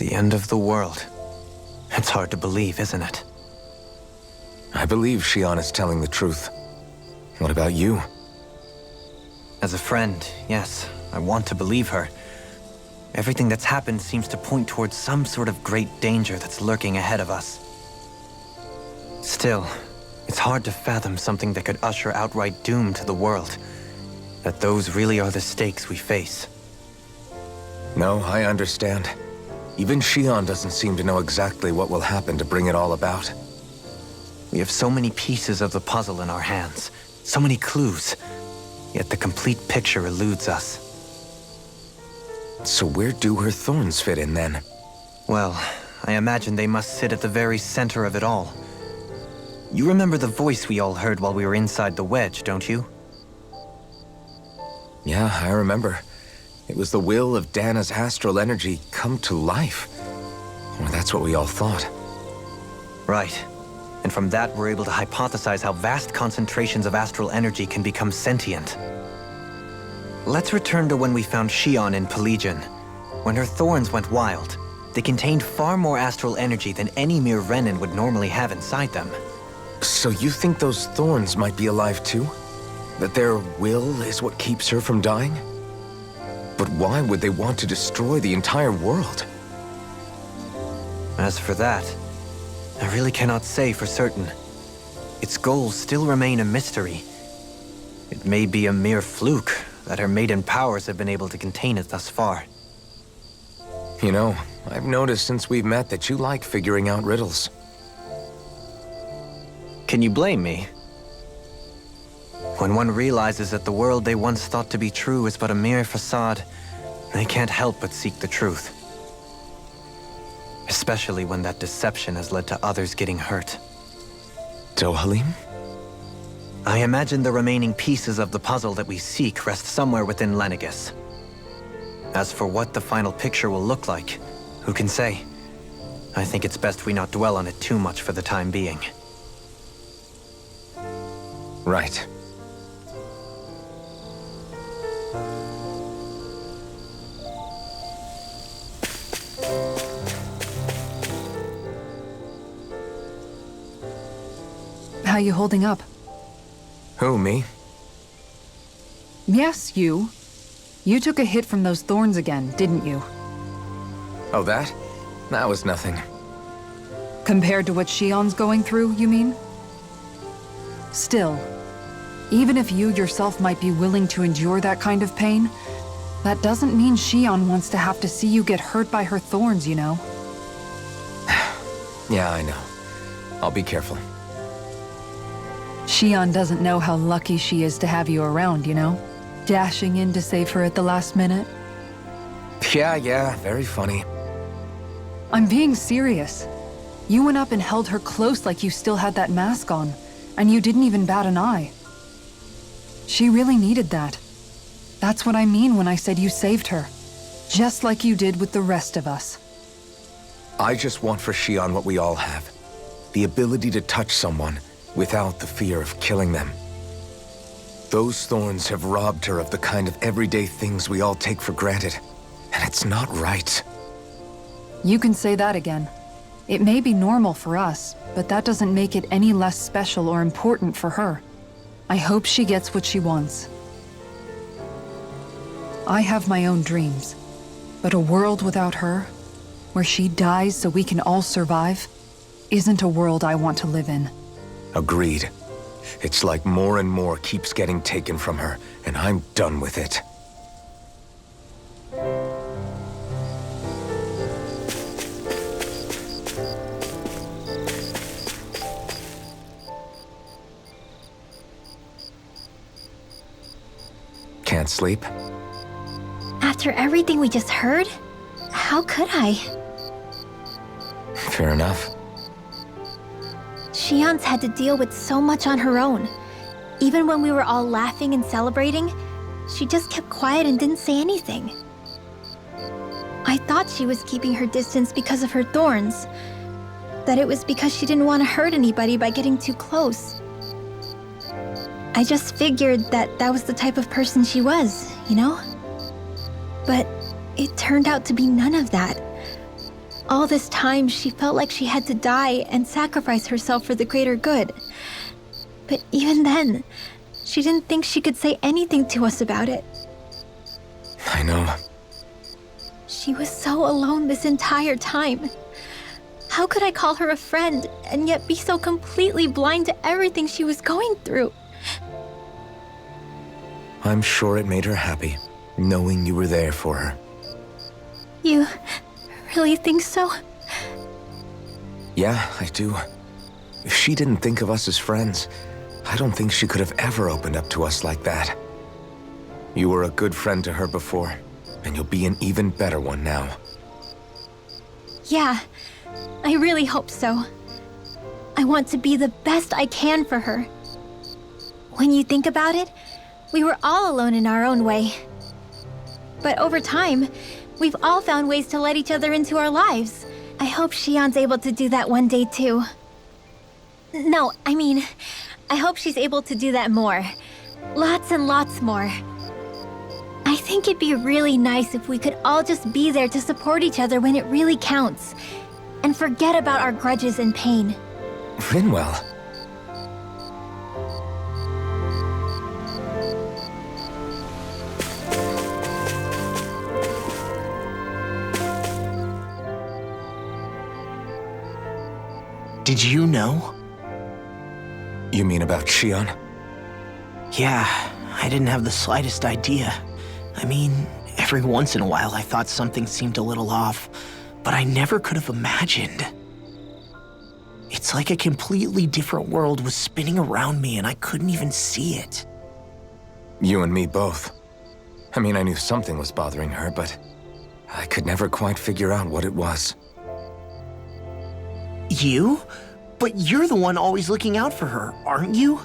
The end of the world. It's hard to believe, isn't it? I believe Shion is telling the truth. What about you? As a friend, yes, I want to believe her. Everything that's happened seems to point towards some sort of great danger that's lurking ahead of us. Still, it's hard to fathom something that could usher outright doom to the world. That those really are the stakes we face. No, I understand. Even Shion doesn't seem to know exactly what will happen to bring it all about. We have so many pieces of the puzzle in our hands, so many clues, yet the complete picture eludes us. So where do her thorns fit in then? Well, I imagine they must sit at the very center of it all. You remember the voice we all heard while we were inside the wedge, don't you? Yeah, I remember. It was the will of Dana's astral energy come to life. Or that's what we all thought. Right. And from that, we're able to hypothesize how vast concentrations of astral energy can become sentient. Let's return to when we found Shion in Pelagian. When her thorns went wild, they contained far more astral energy than any mere Renin would normally have inside them. So you think those thorns might be alive too? That their will is what keeps her from dying? But why would they want to destroy the entire world? As for that, I really cannot say for certain. Its goals still remain a mystery. It may be a mere fluke that her maiden powers have been able to contain it thus far. You know, I've noticed since we've met that you like figuring out riddles. Can you blame me? When one realizes that the world they once thought to be true is but a mere facade, they can't help but seek the truth. Especially when that deception has led to others getting hurt. Dohalim? I imagine the remaining pieces of the puzzle that we seek rest somewhere within Lenegis. As for what the final picture will look like, who can say? I think it's best we not dwell on it too much for the time being. Right. How you holding up? Who, me? Yes, you. You took a hit from those thorns again, didn't you? Oh, that? That was nothing. Compared to what Shion's going through, you mean? Still, even if you yourself might be willing to endure that kind of pain, that doesn't mean Shion wants to have to see you get hurt by her thorns, you know? Yeah, I know. I'll be careful. Shion doesn't know how lucky she is to have you around, you know? Dashing in to save her at the last minute. Yeah, very funny. I'm being serious. You went up and held her close like you still had that mask on, and you didn't even bat an eye. She really needed that. That's what I mean when I said you saved her. Just like you did with the rest of us. I just want for Shion what we all have. The ability to touch someone without the fear of killing them. Those thorns have robbed her of the kind of everyday things we all take for granted. And it's not right. You can say that again. It may be normal for us, but that doesn't make it any less special or important for her. I hope she gets what she wants. I have my own dreams, but a world without her, where she dies so we can all survive, isn't a world I want to live in. Agreed. It's like more and more keeps getting taken from her, and I'm done with it. Can't sleep? After everything we just heard, how could I? Fair enough. Shion's had to deal with so much on her own. Even when we were all laughing and celebrating, she just kept quiet and didn't say anything. I thought she was keeping her distance because of her thorns. That it was because she didn't want to hurt anybody by getting too close. I just figured that that was the type of person she was, you know? But it turned out to be none of that. All this time, she felt like she had to die and sacrifice herself for the greater good. But even then, she didn't think she could say anything to us about it. I know. She was so alone this entire time. How could I call her a friend and yet be so completely blind to everything she was going through? I'm sure it made her happy, knowing you were there for her. You really think so? Yeah, I do. If she didn't think of us as friends, I don't think she could have ever opened up to us like that. You were a good friend to her before, and you'll be an even better one now. Yeah, I really hope so. I want to be the best I can for her. When you think about it, we were all alone in our own way. But over time, we've all found ways to let each other into our lives. I hope Shion's able to do that one day too. No, I mean, I hope she's able to do that more. Lots and lots more. I think it'd be really nice if we could all just be there to support each other when it really counts. And forget about our grudges and pain. Rinwell. Did you know? You mean about Shion? Yeah, I didn't have the slightest idea. I mean, every once in a while I thought something seemed a little off, but I never could have imagined. It's like a completely different world was spinning around me and I couldn't even see it. You and me both. I mean, I knew something was bothering her, but I could never quite figure out what it was. You? But you're the one always looking out for her, aren't you?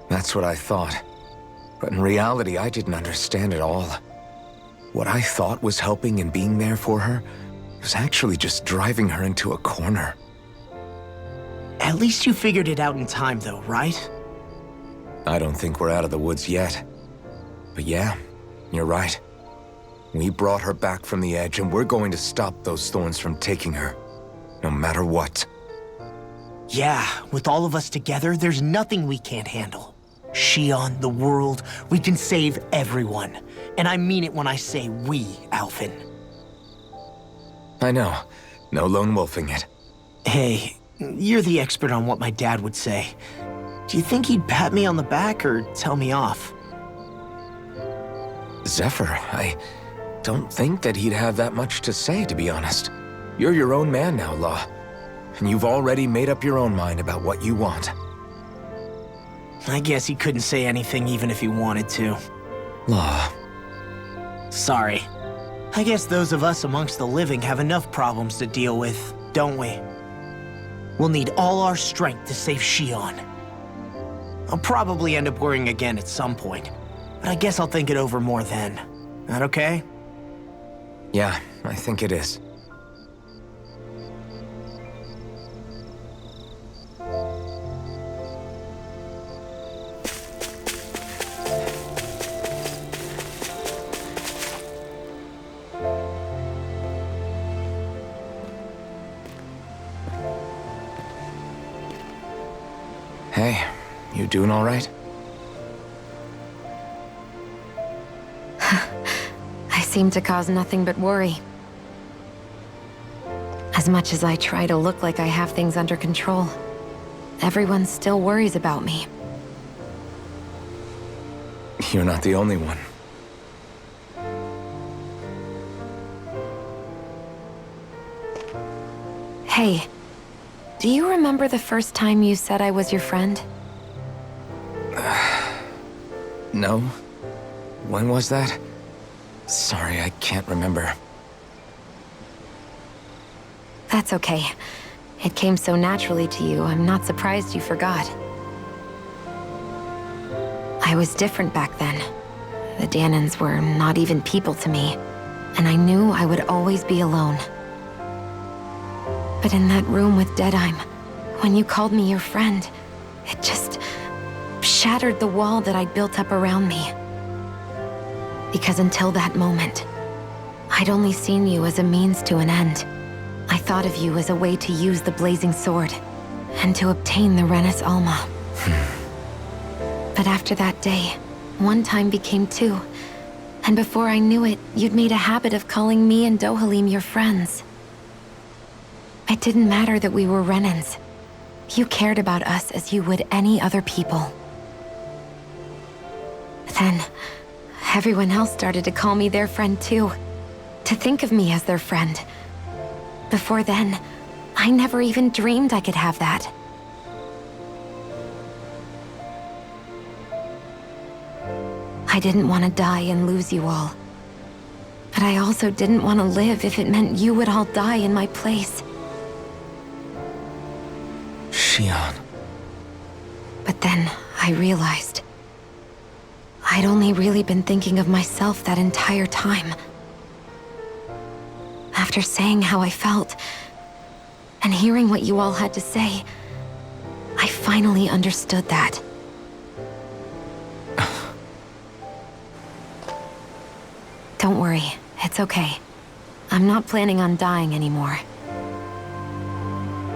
That's what I thought. But in reality, I didn't understand it all. What I thought was helping and being there for her was actually just driving her into a corner. At least you figured it out in time though, right? I don't think we're out of the woods yet. But yeah, you're right. We brought her back from the edge and we're going to stop those thorns from taking her. No matter what. Yeah, with all of us together, there's nothing we can't handle. Shion, the world, we can save everyone. And I mean it when I say we, Alphen. I know. No lone wolfing it. Hey, you're the expert on what my dad would say. Do you think he'd pat me on the back or tell me off? Zephyr, I don't think that he'd have that much to say, to be honest. You're your own man now, Law. And you've already made up your own mind about what you want. I guess he couldn't say anything even if he wanted to. Law. Sorry. I guess those of us amongst the living have enough problems to deal with, don't we? We'll need all our strength to save Shion. I'll probably end up worrying again at some point, but I guess I'll think it over more then. That okay? Yeah, I think it is. Hey, you doing all right? I seem to cause nothing but worry. As much as I try to look like I have things under control, everyone still worries about me. You're not the only one. Hey, do you remember the first time you said I was your friend? No? When was that? Sorry, I can't remember. That's okay. It came so naturally to you, I'm not surprised you forgot. I was different back then. The Danans were not even people to me, and I knew I would always be alone. But in that room with Deadheim, when you called me your friend, it just shattered the wall that I'd built up around me. Because until that moment, I'd only seen you as a means to an end, I thought of you as a way to use the blazing sword, and to obtain the Renis Alma. But after that day, one time became two, and before I knew it, you'd made a habit of calling me and Dohalim your friends. It didn't matter that we were Renins. You cared about us as you would any other people. Then, everyone else started to call me their friend too, to think of me as their friend. Before then, I never even dreamed I could have that. I didn't want to die and lose you all. But I also didn't want to live if it meant you would all die in my place. Shion. But then I realized I'd only really been thinking of myself that entire time. After saying how I felt, and hearing what you all had to say, I finally understood that. Don't worry, it's okay. I'm not planning on dying anymore.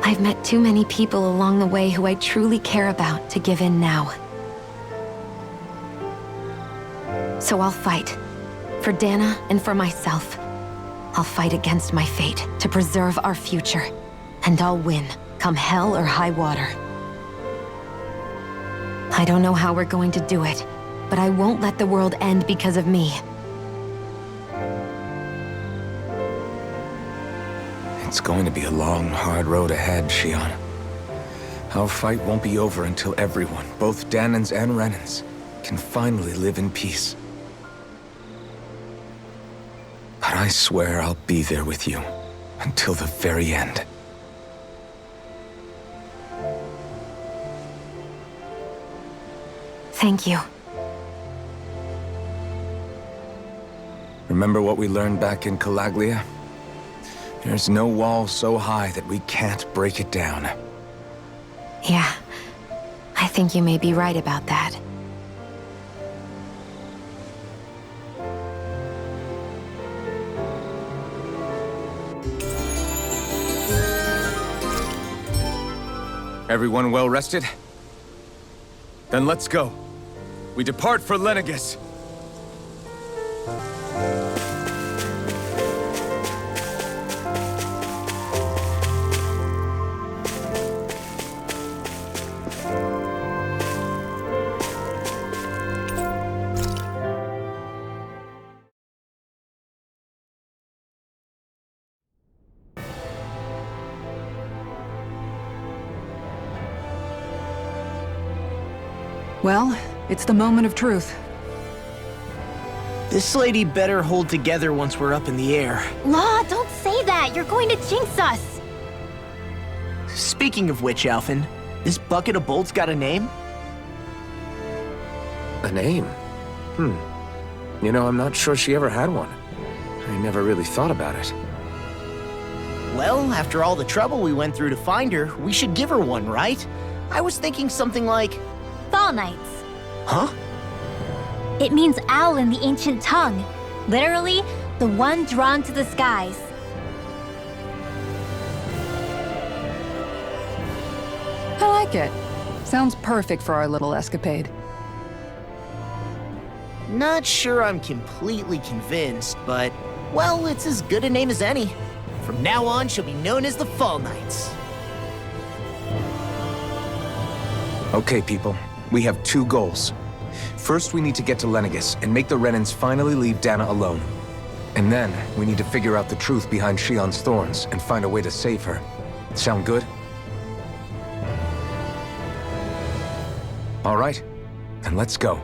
I've met too many people along the way who I truly care about to give in now. So I'll fight. For Dana and for myself. I'll fight against my fate to preserve our future. And I'll win, come hell or high water. I don't know how we're going to do it, but I won't let the world end because of me. It's going to be a long, hard road ahead, Shion. Our fight won't be over until everyone, both Danans and Renins, can finally live in peace. But I swear I'll be there with you until the very end. Thank you. Remember what we learned back in Calaglia? There's no wall so high that we can't break it down. Yeah, I think you may be right about that. Everyone well rested? Then let's go. We depart for Lenegis. Well, it's the moment of truth. This lady better hold together once we're up in the air. Law, don't say that! You're going to jinx us! Speaking of which, Alphen, this bucket of bolts got a name? A name? You know, I'm not sure she ever had one. I never really thought about it. Well, after all the trouble we went through to find her, we should give her one, right? I was thinking something like... Fall Knights. Huh? It means owl in the ancient tongue. Literally, the one drawn to the skies. I like it. Sounds perfect for our little escapade. Not sure I'm completely convinced, but... well, it's as good a name as any. From now on, she'll be known as the Fall Knights. Okay, people. We have two goals. First, we need to get to Lenegis and make the Renins finally leave Dana alone. And then, we need to figure out the truth behind Shion's thorns and find a way to save her. Sound good? All right, then let's go.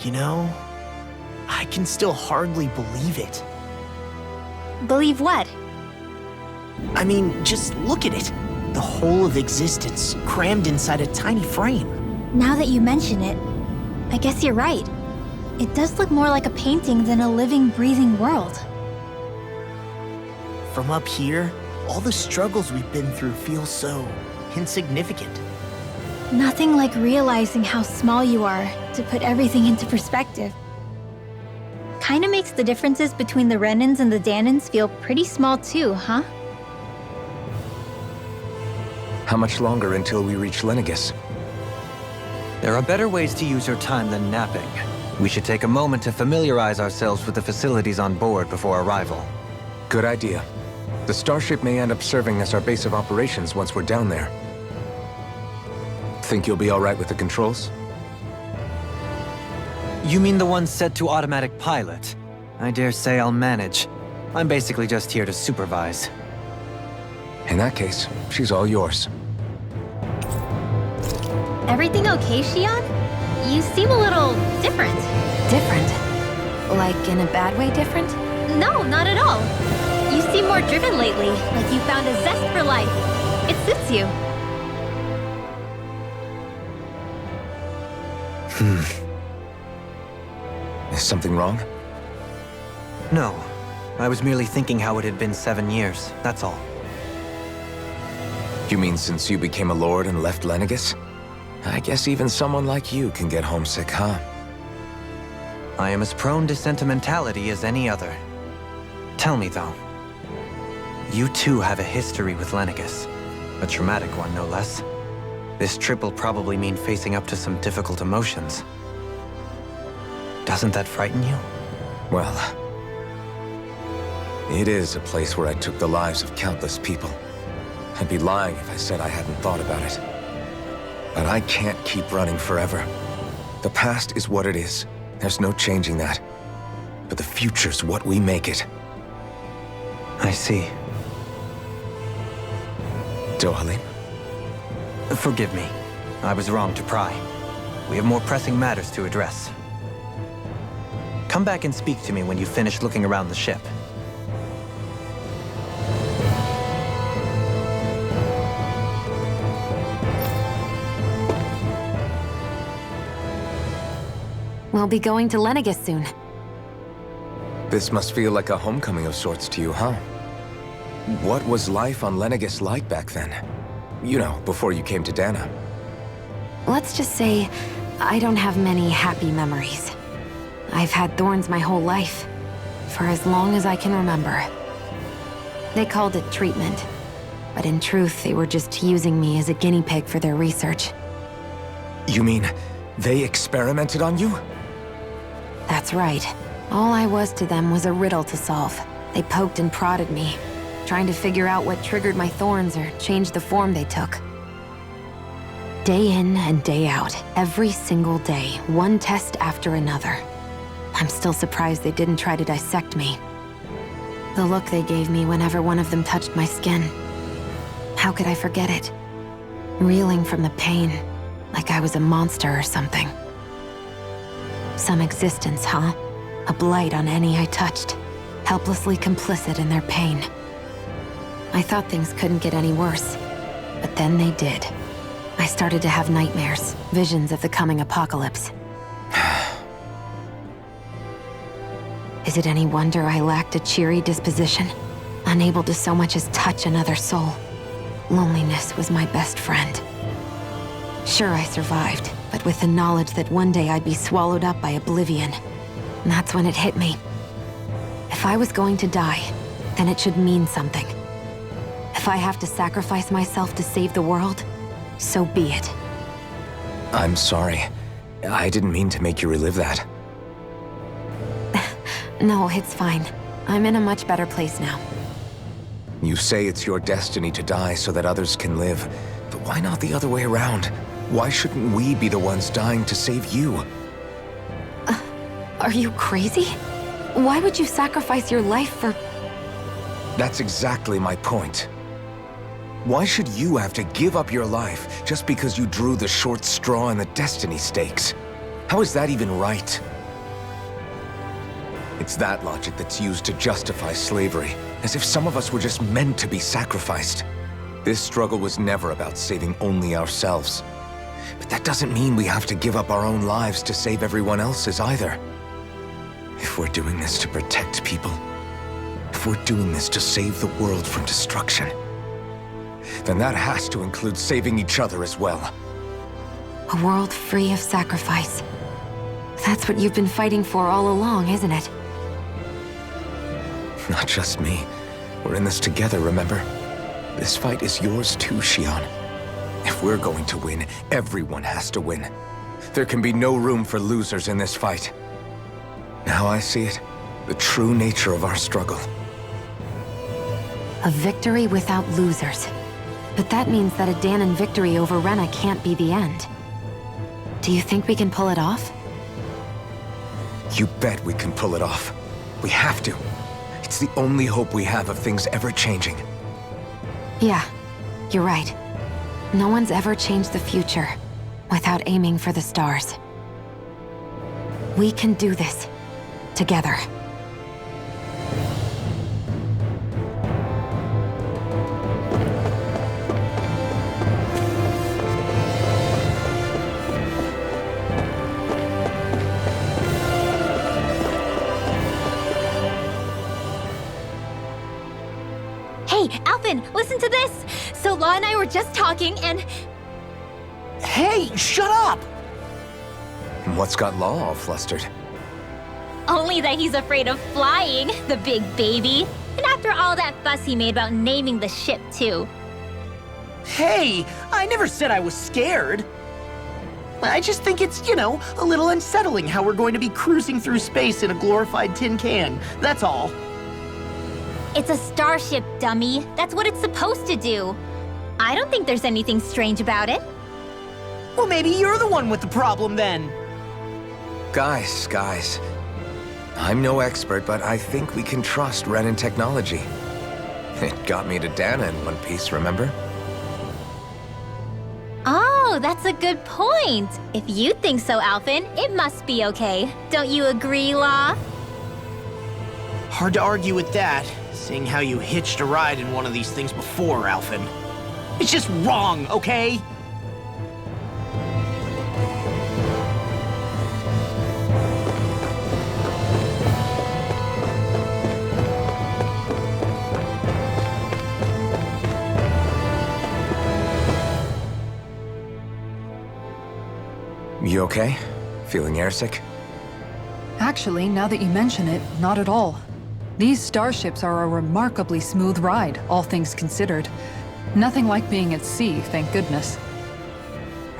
You know, I can still hardly believe it. Believe what? I mean, just look at it. The whole of existence crammed inside a tiny frame. Now that you mention it, I guess you're right. It does look more like a painting than a living, breathing world. From up here, all the struggles we've been through feel so insignificant. Nothing like realizing how small you are to put everything into perspective. Kinda makes the differences between the Renans and the Danans feel pretty small too, huh? How much longer until we reach Lenegis? There are better ways to use your time than napping. We should take a moment to familiarize ourselves with the facilities on board before arrival. Good idea. The starship may end up serving as our base of operations once we're down there. Think you'll be all right with the controls? You mean the one set to automatic pilot? I dare say I'll manage. I'm basically just here to supervise. In that case, she's all yours. Everything okay, Shion? You seem a little different. Different? Like in a bad way different? No, not at all. You seem more driven lately, like you found a zest for life. It suits you. Is something wrong? No. I was merely thinking how it had been 7 years, that's all. You mean since you became a lord and left Lenegis? I guess even someone like you can get homesick, huh? I am as prone to sentimentality as any other. Tell me, though. You too have a history with Lenegis. A traumatic one, no less. This trip will probably mean facing up to some difficult emotions. Doesn't that frighten you? Well, it is a place where I took the lives of countless people. I'd be lying if I said I hadn't thought about it. But I can't keep running forever. The past is what it is. There's no changing that. But the future's what we make it. I see. Dohalim? Forgive me. I was wrong to pry. We have more pressing matters to address. Come back and speak to me when you finish looking around the ship. We'll be going to Lenegis soon. This must feel like a homecoming of sorts to you, huh? What was life on Lenegis like back then? You know, before you came to Dana. Let's just say, I don't have many happy memories. I've had thorns my whole life, for as long as I can remember. They called it treatment, but in truth, they were just using me as a guinea pig for their research. You mean, they experimented on you? That's right. All I was to them was a riddle to solve. They poked and prodded me, trying to figure out what triggered my thorns or changed the form they took. Day in and day out, every single day, one test after another. I'm still surprised they didn't try to dissect me. The look they gave me whenever one of them touched my skin. How could I forget it? Reeling from the pain, like I was a monster or something. Some existence, huh? A blight on any I touched, helplessly complicit in their pain. I thought things couldn't get any worse, but then they did. I started to have nightmares, visions of the coming apocalypse. Is it any wonder I lacked a cheery disposition? Unable to so much as touch another soul. Loneliness was my best friend. Sure, I survived, but with the knowledge that one day I'd be swallowed up by oblivion. And that's when it hit me. If I was going to die, then it should mean something. If I have to sacrifice myself to save the world, so be it. I'm sorry. I didn't mean to make you relive that. No, it's fine. I'm in a much better place now. You say it's your destiny to die so that others can live, but why not the other way around? Why shouldn't we be the ones dying to save you? Are you crazy? Why would you sacrifice your life for... That's exactly my point. Why should you have to give up your life just because you drew the short straw in the destiny stakes? How is that even right? It's that logic that's used to justify slavery, as if some of us were just meant to be sacrificed. This struggle was never about saving only ourselves. But that doesn't mean we have to give up our own lives to save everyone else's either. If we're doing this to protect people, if we're doing this to save the world from destruction, then that has to include saving each other as well. A world free of sacrifice. That's what you've been fighting for all along, isn't it? Not just me. We're in this together, remember? This fight is yours too, Shion. If we're going to win, everyone has to win. There can be no room for losers in this fight. Now I see it, the true nature of our struggle. A victory without losers. But that means that a Dahnan victory over Rena can't be the end. Do you think we can pull it off? You bet we can pull it off. We have to. It's the only hope we have of things ever changing. Yeah, you're right. No one's ever changed the future without aiming for the stars. We can do this together. Hey, Alphen, listen to this! So Law and I were just talking and... Hey, shut up! What's got Law all flustered? Only that he's afraid of flying, the big baby. And after all that fuss he made about naming the ship, too. Hey, I never said I was scared. I just think it's, a little unsettling how we're going to be cruising through space in a glorified tin can. That's all. It's a starship, dummy. That's what it's supposed to do. I don't think there's anything strange about it. Well, maybe you're the one with the problem then. Guys. I'm no expert, but I think we can trust Renan technology. It got me to Dana in one piece, remember? Oh, that's a good point. If you think so, Alphen, it must be okay. Don't you agree, Law? Hard to argue with that, seeing how you hitched a ride in one of these things before, Alphen. It's just wrong, okay? You okay? Feeling airsick? Actually, now that you mention it, not at all. These starships are a remarkably smooth ride, all things considered. Nothing like being at sea, thank goodness.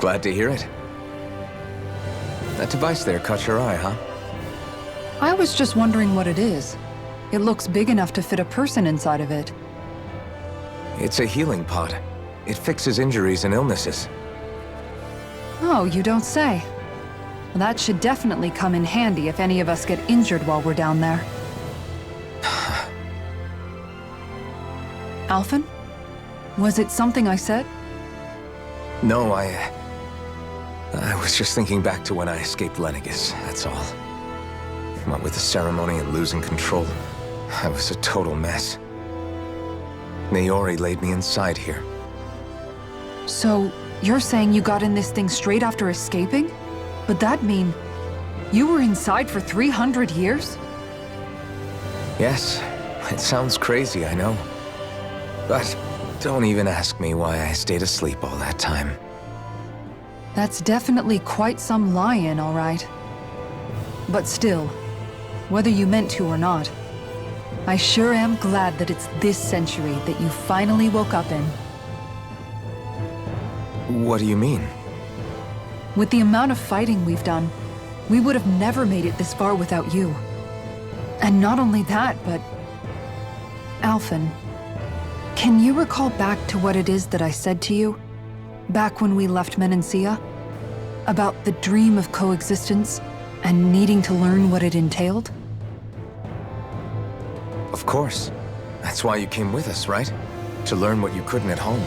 Glad to hear it. That device there caught your eye, huh? I was just wondering what it is. It looks big enough to fit a person inside of it. It's a healing pod. It fixes injuries and illnesses. Oh, you don't say. Well, that should definitely come in handy if any of us get injured while we're down there. Alphen? Was it something I said? No, I was just thinking back to when I escaped Lenegis, that's all. What with the ceremony and losing control, I was a total mess. Naori laid me inside here. So, you're saying you got in this thing straight after escaping? Would that mean you were inside for 300 years? Yes, it sounds crazy, I know. But don't even ask me why I stayed asleep all that time. That's definitely quite some lie-in, all right. But still, whether you meant to or not, I sure am glad that it's this century that you finally woke up in. What do you mean? With the amount of fighting we've done, we would have never made it this far without you. And not only that, but... Alphen, can you recall back to what it is that I said to you? Back when we left Menancia? About the dream of coexistence and needing to learn what it entailed? Of course. That's why you came with us, right? To learn what you couldn't at home.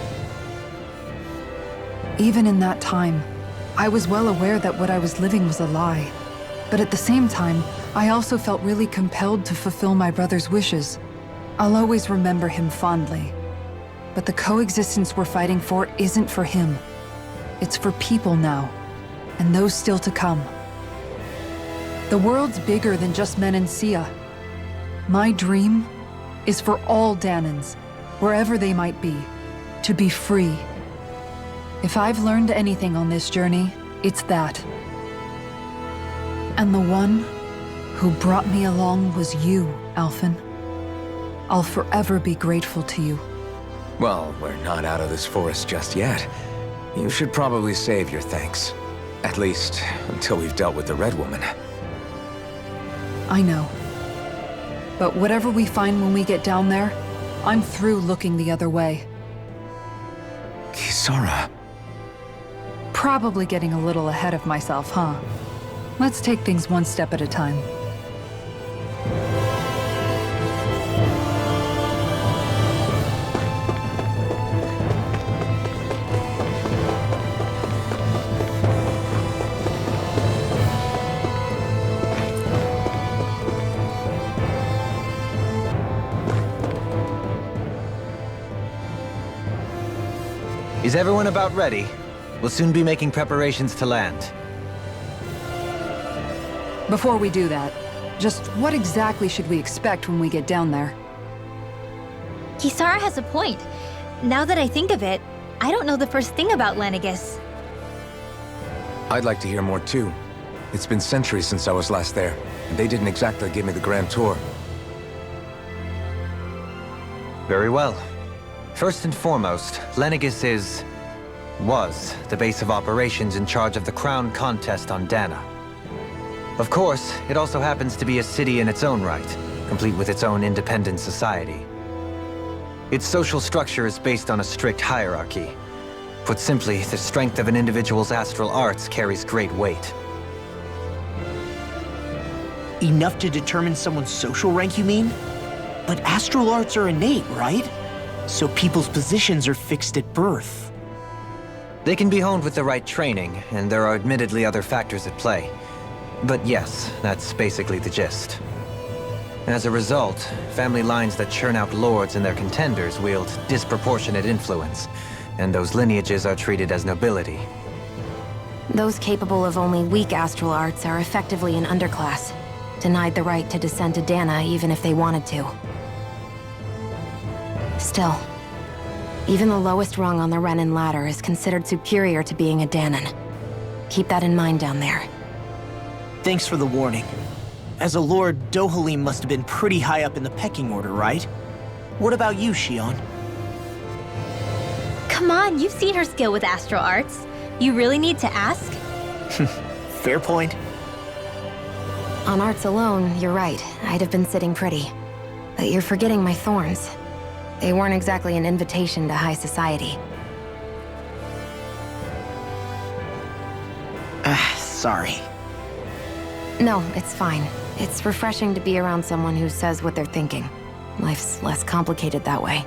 Even in that time, I was well aware that what I was living was a lie. But at the same time, I also felt really compelled to fulfill my brother's wishes. I'll always remember him fondly. But the coexistence we're fighting for isn't for him. It's for people now, and those still to come. The world's bigger than just Menancia. My dream is for all Danans, wherever they might be, to be free. If I've learned anything on this journey, it's that. And the one who brought me along was you, Alphen. I'll forever be grateful to you. Well, we're not out of this forest just yet. You should probably save your thanks. At least, until we've dealt with the Red Woman. I know. But whatever we find when we get down there, I'm through looking the other way. Kisara. Probably getting a little ahead of myself, huh? Let's take things one step at a time. Is everyone about ready? We'll soon be making preparations to land. Before we do that, just what exactly should we expect when we get down there? Kisara has a point. Now that I think of it, I don't know the first thing about Lenegis. I'd like to hear more too. It's been centuries since I was last there, and they didn't exactly give me the grand tour. Very well. First and foremost, Lenegis was the base of operations in charge of the crown contest on Dana. Of course, it also happens to be a city in its own right, complete with its own independent society. Its social structure is based on a strict hierarchy. Put simply, the strength of an individual's astral arts carries great weight. Enough to determine someone's social rank, you mean? But astral arts are innate, right? So people's positions are fixed at birth. They can be honed with the right training, and there are admittedly other factors at play. But yes, that's basically the gist. As a result, family lines that churn out lords and their contenders wield disproportionate influence, and those lineages are treated as nobility. Those capable of only weak astral arts are effectively an underclass, denied the right to descend to Dana even if they wanted to. Still, even the lowest rung on the Renin ladder is considered superior to being a Danan. Keep that in mind down there. Thanks for the warning. As a lord, Dohalim must have been pretty high up in the pecking order, right? What about you, Shion? Come on, you've seen her skill with astral arts. You really need to ask? Fair point. On arts alone, you're right. I'd have been sitting pretty. But you're forgetting my thorns. They weren't exactly an invitation to high society. Sorry. No, it's fine. It's refreshing to be around someone who says what they're thinking. Life's less complicated that way.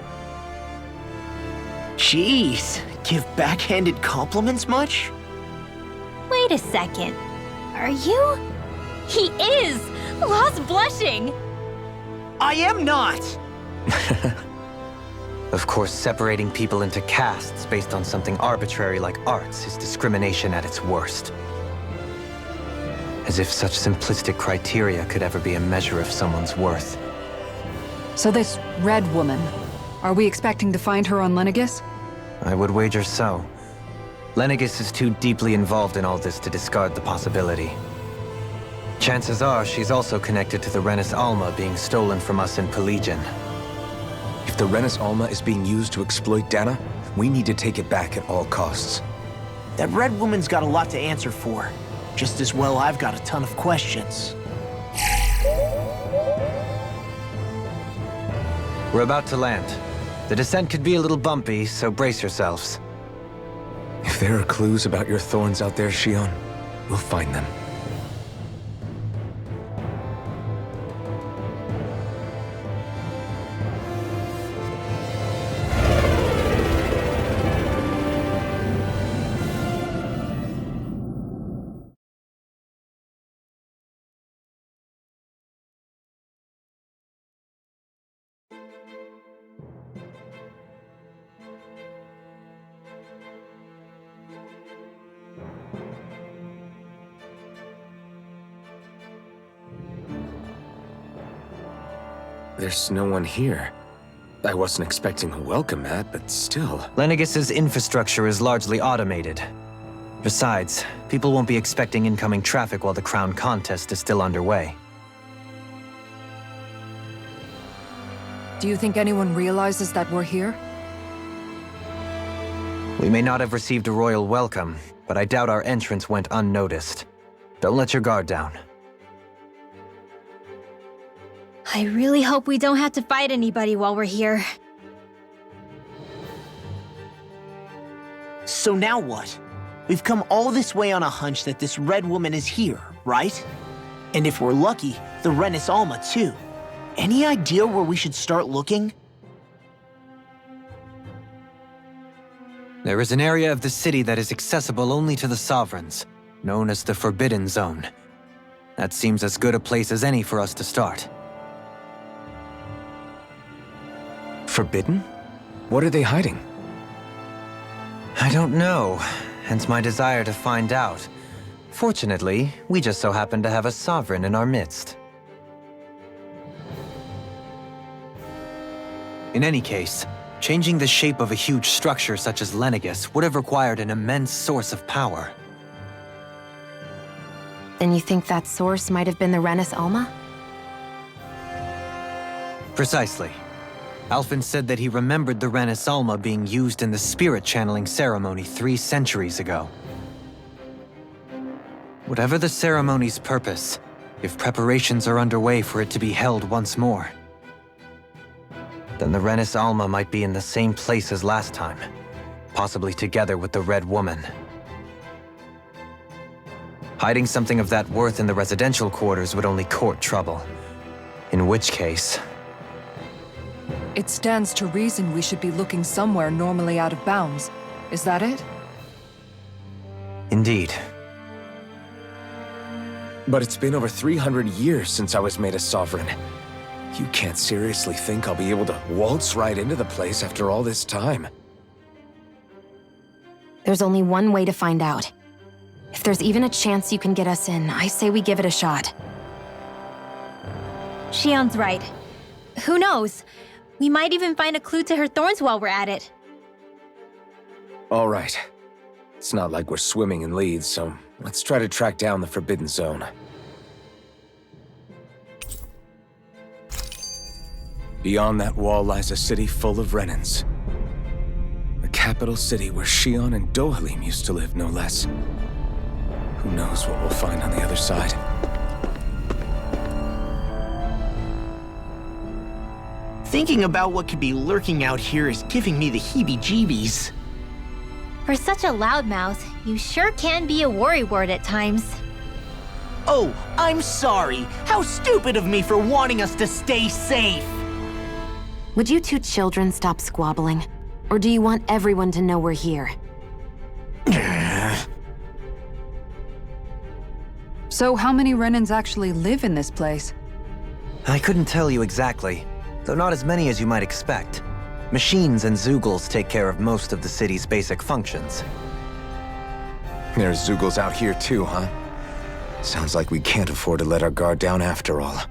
Jeez, give backhanded compliments much? Wait a second. Are you? He is! Lost blushing! I am not! Of course, separating people into castes based on something arbitrary like arts is discrimination at its worst. As if such simplistic criteria could ever be a measure of someone's worth. So this Red Woman, are we expecting to find her on Lenegis? I would wager so. Lenegis is too deeply involved in all this to discard the possibility. Chances are she's also connected to the Renis Alma being stolen from us in Pelegion. If the Renis Alma is being used to exploit Dana, we need to take it back at all costs. That Red Woman's got a lot to answer for. Just as well I've got a ton of questions. We're about to land. The descent could be a little bumpy, so brace yourselves. If there are clues about your thorns out there, Shion, we'll find them. there's no one here. I wasn't expecting a welcome mat, but still. Lenegis's infrastructure is largely automated. Besides, people won't be expecting incoming traffic while the crown contest is still underway. Do you think anyone realizes that we're here? We may not have received a royal welcome, but I doubt our entrance went unnoticed. Don't let your guard down. I really hope we don't have to fight anybody while we're here. So now what? We've come all this way on a hunch that this red woman is here, right? And if we're lucky, the Renis Alma too. Any idea where we should start looking? There is an area of the city that is accessible only to the Sovereigns, known as the Forbidden Zone. That seems as good a place as any for us to start. Forbidden? What are they hiding? I don't know, hence my desire to find out. Fortunately, we just so happen to have a Sovereign in our midst. In any case, changing the shape of a huge structure such as Lenegis would have required an immense source of power. Then you think that source might have been the Renis Alma? Precisely. Alphen said that he remembered the Renis Alma being used in the spirit channeling ceremony 3 centuries ago. Whatever the ceremony's purpose, if preparations are underway for it to be held once more, then the Renis Alma might be in the same place as last time, possibly together with the Red Woman. Hiding something of that worth in the residential quarters would only court trouble. In which case... It stands to reason we should be looking somewhere normally out of bounds. Is that it? Indeed. But it's been over 300 years since I was made a Sovereign. You can't seriously think I'll be able to waltz right into the place after all this time. There's only one way to find out. If there's even a chance you can get us in, I say we give it a shot. Shion's right. Who knows? We might even find a clue to her thorns while we're at it. All right. It's not like we're swimming in leads, so let's try to track down the Forbidden Zone. Beyond that wall lies a city full of Renins. The capital city where Shion and Dohalim used to live, no less. Who knows what we'll find on the other side. Thinking about what could be lurking out here is giving me the heebie-jeebies. For such a loudmouth, you sure can be a worrywart at times. Oh, I'm sorry. How stupid of me for wanting us to stay safe. Would you two children stop squabbling? Or do you want everyone to know we're here? So how many Renins actually live in this place? I couldn't tell you exactly, though not as many as you might expect. Machines and Zeugles take care of most of the city's basic functions. There's Zeugles out here too, huh? Sounds like we can't afford to let our guard down after all.